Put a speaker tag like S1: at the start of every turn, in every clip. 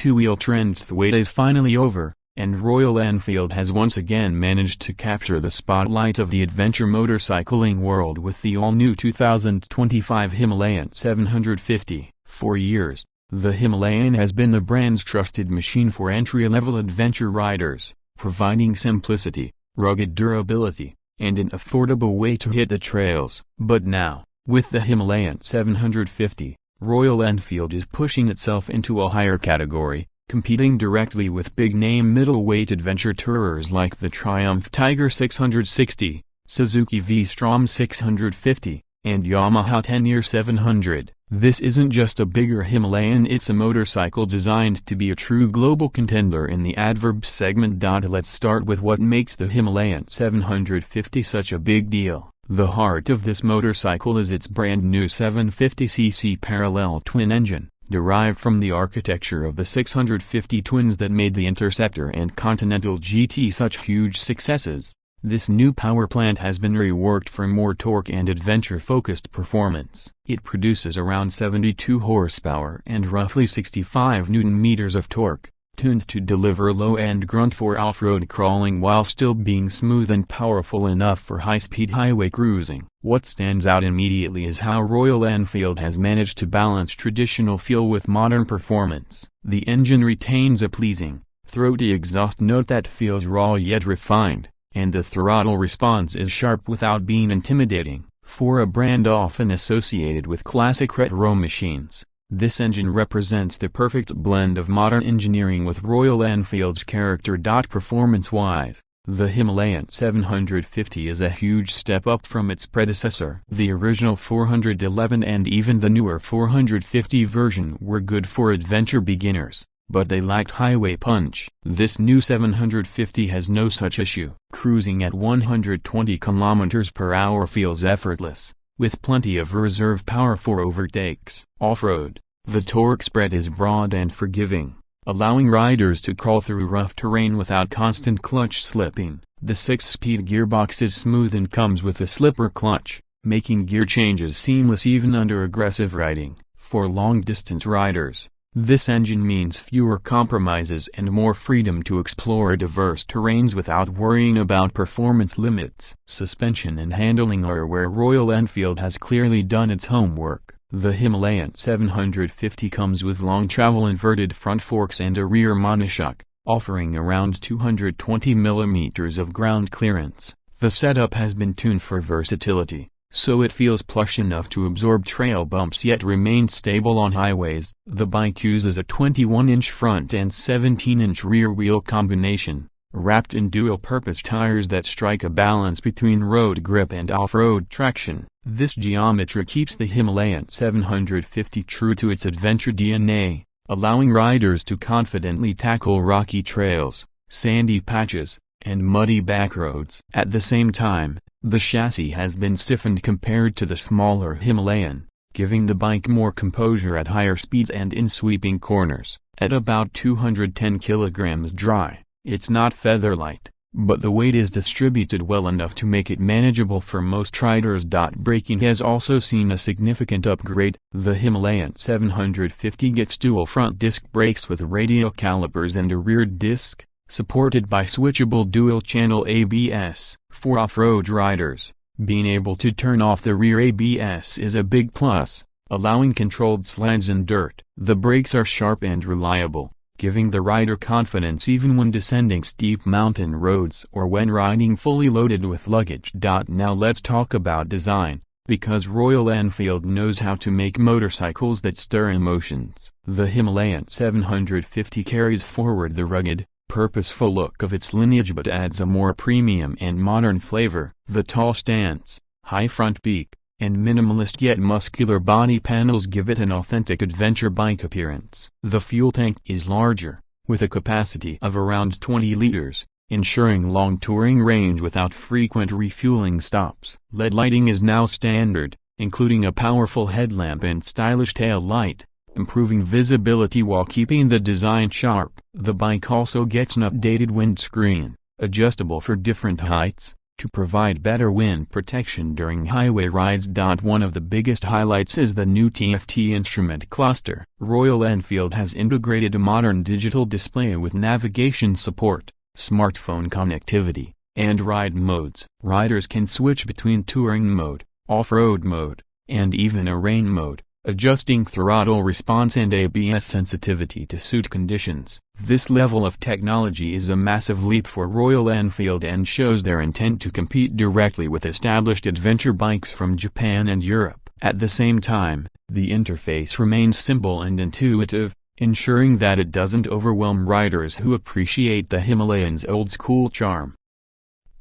S1: two-wheel trend's wait is finally over, and Royal Enfield has once again managed to capture the spotlight of the adventure motorcycling world with the all-new 2025 Himalayan 750. For years, the Himalayan has been the brand's trusted machine for entry-level adventure riders, providing simplicity, rugged durability, and an affordable way to hit the trails. But now, with the Himalayan 750, Royal Enfield is pushing itself into a higher category, competing directly with big-name middleweight adventure tourers like the Triumph Tiger 660, Suzuki V-Strom 650, and Yamaha Tenere 700. This isn't just a bigger Himalayan, it's a motorcycle designed to be a true global contender in the adverb segment. Let's start with what makes the Himalayan 750 such a big deal. The heart of this motorcycle is its brand new 750cc parallel twin engine, derived from the architecture of the 650 twins that made the Interceptor and Continental GT such huge successes. This new power plant has been reworked for more torque and adventure-focused performance. It produces around 72 horsepower and roughly 65 Nm of torque, tuned to deliver low-end grunt for off-road crawling while still being smooth and powerful enough for high-speed highway cruising. What stands out immediately is how Royal Enfield has managed to balance traditional feel with modern performance. The engine retains a pleasing, throaty exhaust note that feels raw yet refined, and the throttle response is sharp without being intimidating. For a brand often associated with classic retro machines, this engine represents the perfect blend of modern engineering with Royal Enfield's character. Performance-wise, the Himalayan 750 is a huge step up from its predecessor. The original 411 and even the newer 450 version were good for adventure beginners, but they lacked highway punch. This new 750 has no such issue. Cruising at 120 km/h feels effortless, with plenty of reserve power for overtakes. Off-road, the torque spread is broad and forgiving, allowing riders to crawl through rough terrain without constant clutch slipping. The 6-speed gearbox is smooth and comes with a slipper clutch, making gear changes seamless even under aggressive riding. For long-distance riders, this engine means fewer compromises and more freedom to explore diverse terrains without worrying about performance limits. Suspension and handling are where Royal Enfield has clearly done its homework. The Himalayan 750 comes with long travel inverted front forks and a rear monoshock, offering around 220 mm of ground clearance. The setup has been tuned for versatility, so it feels plush enough to absorb trail bumps yet remain stable on highways. The bike uses a 21-inch front and 17-inch rear wheel combination, wrapped in dual-purpose tires that strike a balance between road grip and off-road traction. This geometry keeps the Himalayan 750 true to its adventure DNA, allowing riders to confidently tackle rocky trails, sandy patches, and muddy backroads. At the same time, the chassis has been stiffened compared to the smaller Himalayan, giving the bike more composure at higher speeds and in sweeping corners. At about 210 kg dry, it's not featherlight, but the weight is distributed well enough to make it manageable for most riders. Braking has also seen a significant upgrade. The Himalayan 750 gets dual front disc brakes with radial calipers and a rear disc, supported by switchable dual-channel ABS. For off-road riders, being able to turn off the rear ABS is a big plus, allowing controlled slides in dirt. The brakes are sharp and reliable, giving the rider confidence even when descending steep mountain roads or when riding fully loaded with luggage. Now let's talk about design, because Royal Enfield knows how to make motorcycles that stir emotions. The Himalayan 750 carries forward the rugged, purposeful look of its lineage but adds a more premium and modern flavor. The tall stance, high front peak, and minimalist yet muscular body panels give it an authentic adventure bike appearance. The fuel tank is larger, with a capacity of around 20 liters, ensuring long touring range without frequent refueling stops. LED lighting is now standard, including a powerful headlamp and stylish tail light, improving visibility while keeping the design sharp. The bike also gets an updated windscreen, adjustable for different heights, to provide better wind protection during highway rides. One of the biggest highlights is the new TFT instrument cluster. Royal Enfield has integrated a modern digital display with navigation support, smartphone connectivity, and ride modes. Riders can switch between touring mode, off-road mode, and even a rain mode, adjusting throttle response and ABS sensitivity to suit conditions. This level of technology is a massive leap for Royal Enfield and shows their intent to compete directly with established adventure bikes from Japan and Europe. At the same time, the interface remains simple and intuitive, ensuring that it doesn't overwhelm riders who appreciate the Himalayan's old-school charm.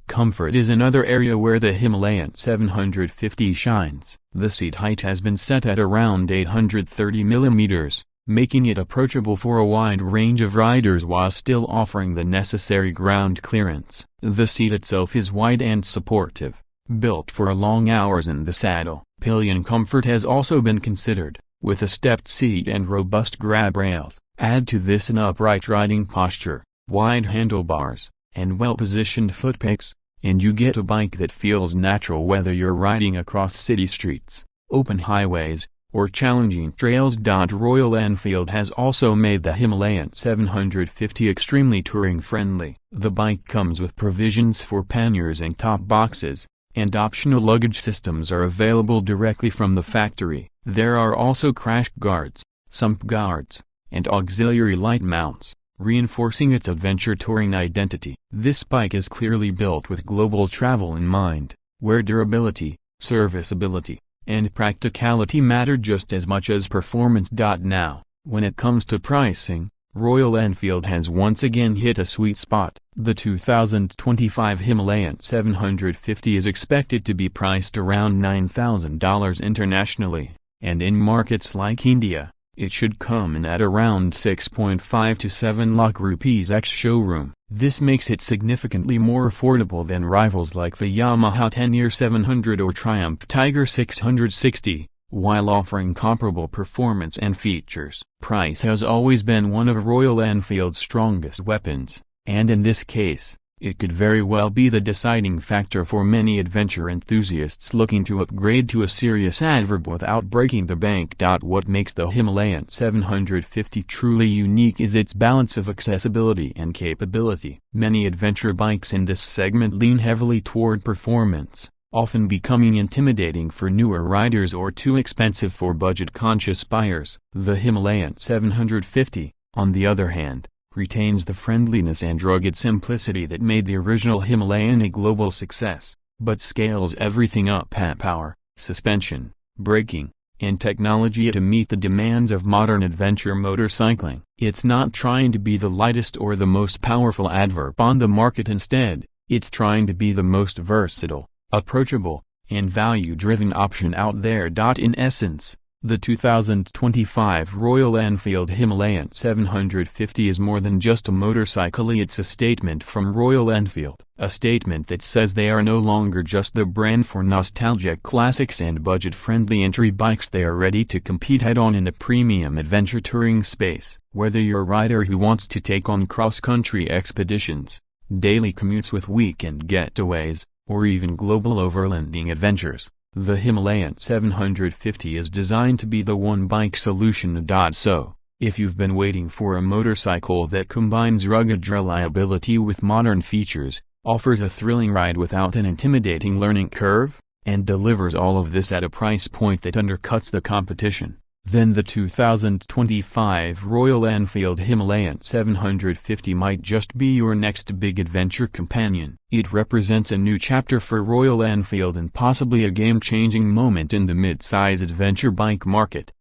S1: Comfort is another area where the Himalayan 750 shines. The seat height has been set at around 830 mm, making it approachable for a wide range of riders while still offering the necessary ground clearance. The seat itself is wide and supportive, built for long hours in the saddle. Pillion comfort has also been considered, with a stepped seat and robust grab rails. Add to this an upright riding posture, wide handlebars, and well-positioned footpegs, and you get a bike that feels natural whether you're riding across city streets, open highways, or challenging trails. Royal Enfield has also made the Himalayan 750 extremely touring-friendly. The bike comes with provisions for panniers and top boxes, and optional luggage systems are available directly from the factory. There are also crash guards, sump guards, and auxiliary light mounts, reinforcing its adventure touring identity. This bike is clearly built with global travel in mind, where durability, serviceability, and practicality matter just as much as performance. Now, when it comes to pricing, Royal Enfield has once again hit a sweet spot. The 2025 Himalayan 750 is expected to be priced around $9,000 internationally, and in markets like India, it should come in at around 6.5 to 7 lakh rupees ex-showroom. This makes it significantly more affordable than rivals like the Yamaha Tenere 700 or Triumph Tiger 660, while offering comparable performance and features. Price has always been one of Royal Enfield's strongest weapons, and in this case, it could very well be the deciding factor for many adventure enthusiasts looking to upgrade to a serious adverb without breaking the bank. What makes the Himalayan 750 truly unique is its balance of accessibility and capability. Many adventure bikes in this segment lean heavily toward performance, often becoming intimidating for newer riders or too expensive for budget-conscious buyers. The Himalayan 750, on the other hand, retains the friendliness and rugged simplicity that made the original Himalayan a global success, but scales everything up: power, suspension, braking, and technology to meet the demands of modern adventure motorcycling. It's not trying to be the lightest or the most powerful adverb on the market. Instead, it's trying to be the most versatile, approachable, and value-driven option out there. In essence, the 2025 Royal Enfield Himalayan 750 is more than just a motorcycle. It's a statement from Royal Enfield, a statement that says they are no longer just the brand for nostalgic classics and budget-friendly entry bikes. They are ready to compete head-on in the premium adventure touring space. Whether you're a rider who wants to take on cross-country expeditions, daily commutes with weekend getaways, or even global overlanding adventures, the Himalayan 750 is designed to be the one-bike solution. So, if you've been waiting for a motorcycle that combines rugged reliability with modern features, offers a thrilling ride without an intimidating learning curve, and delivers all of this at a price point that undercuts the competition, then the 2025 Royal Enfield Himalayan 750 might just be your next big adventure companion. It represents a new chapter for Royal Enfield and possibly a game-changing moment in the mid-size adventure bike market.